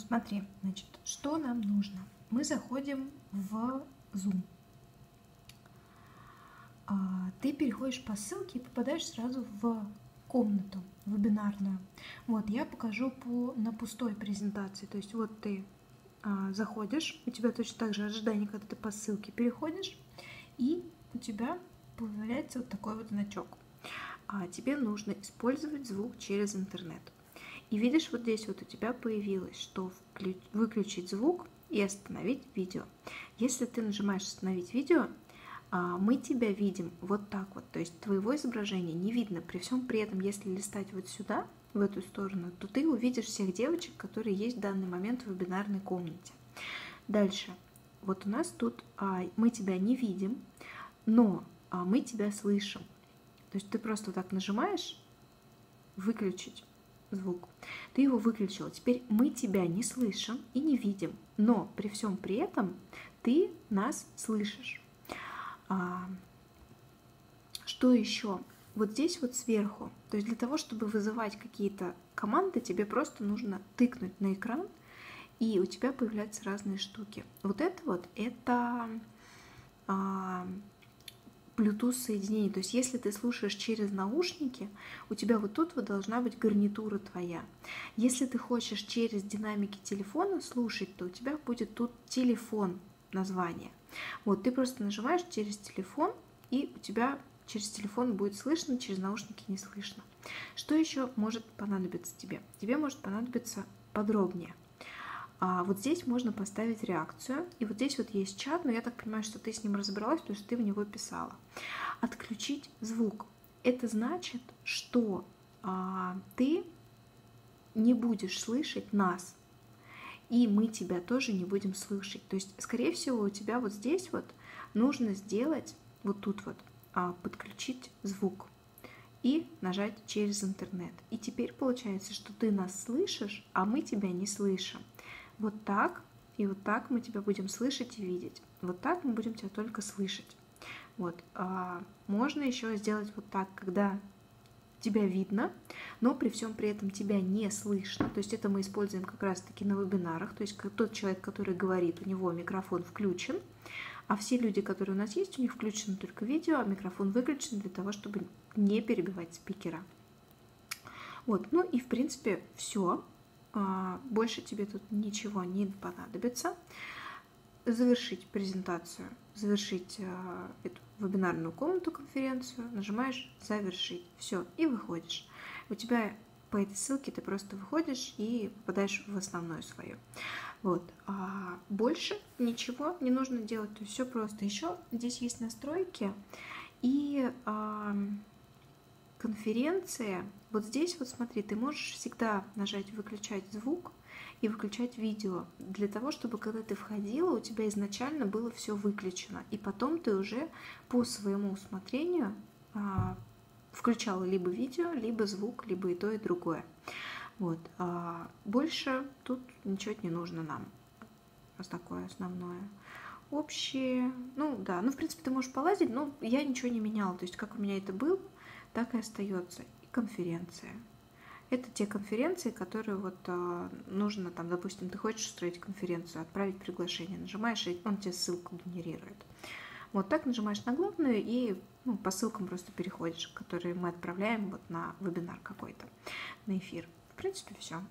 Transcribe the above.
Смотри, значит, что нам нужно? Мы заходим в Zoom. Ты переходишь по ссылке и попадаешь сразу в комнату вебинарную. Вот, я покажу на пустой презентации. То есть вот ты заходишь, у тебя точно так же ожидание, когда ты по ссылке переходишь, и у тебя появляется вот такой вот значок. Тебе нужно использовать звук через интернет. И видишь, вот здесь вот у тебя появилось, что выключить звук и остановить видео. Если ты нажимаешь «Остановить видео», мы тебя видим вот так вот, то есть твоего изображения не видно. При всем при этом, если листать вот сюда, в эту сторону, то ты увидишь всех девочек, которые есть в данный момент в вебинарной комнате. Дальше. Вот у нас тут мы тебя не видим, но мы тебя слышим. То есть ты просто так нажимаешь «Выключить звук». Ты его выключила. Теперь мы тебя не слышим и не видим, но при всем при этом ты нас слышишь. Что еще? Вот здесь вот сверху, то есть для того, чтобы вызывать какие-то команды, тебе просто нужно тыкнуть на экран, и у тебя появляются разные штуки. Вот это Bluetooth соединение. То есть если ты слушаешь через наушники, у тебя вот тут вот должна быть гарнитура твоя. Если ты хочешь через динамики телефона слушать, то у тебя будет тут телефон, название. Вот ты просто нажимаешь через телефон, и у тебя через телефон будет слышно, через наушники не слышно. Что еще может понадобиться тебе? Тебе может понадобиться подробнее. Вот здесь можно поставить реакцию, и вот здесь вот есть чат, но я так понимаю, что ты с ним разобралась, потому что ты в него писала. Отключить звук. Это значит, что ты не будешь слышать нас, и мы тебя тоже не будем слышать. То есть, скорее всего, у тебя вот здесь вот нужно сделать, вот тут вот, подключить звук и нажать через интернет. И теперь получается, что ты нас слышишь, а мы тебя не слышим. Вот так и вот так мы тебя будем слышать и видеть. Вот так мы будем тебя только слышать. Вот. Можно еще сделать вот так, когда тебя видно, но при всем при этом тебя не слышно. То есть это мы используем как раз-таки на вебинарах. То есть тот человек, который говорит, у него микрофон включен, а все люди, которые у нас есть, у них включено только видео, а микрофон выключен для того, чтобы не перебивать спикера. Вот, ну и в принципе все. Больше тебе тут ничего не понадобится. Завершить презентацию, завершить эту вебинарную комнату, конференцию, нажимаешь «Завершить». Все, и выходишь. У тебя по этой ссылке ты просто выходишь и попадаешь в основное свое. Вот. Больше ничего не нужно делать, то есть все просто. Еще здесь есть настройки и конференция. Вот здесь вот смотри, ты можешь всегда нажать «Выключать звук» и выключать видео, для того, чтобы когда ты входила, у тебя изначально было все выключено, и потом ты уже по своему усмотрению включала либо видео, либо звук, либо и то, и другое. Вот. Больше тут ничего не нужно нам. Такое основное. Общее, да, в принципе, ты можешь полазить, но я ничего не меняла, то есть как у меня это было, так и остается. И конференция. Это те конференции, которые вот нужно, там, допустим, ты хочешь устроить конференцию, отправить приглашение, нажимаешь, и он тебе ссылку генерирует. Вот так нажимаешь на главную и по ссылкам просто переходишь, которые мы отправляем вот на вебинар какой-то, на эфир. В принципе, все.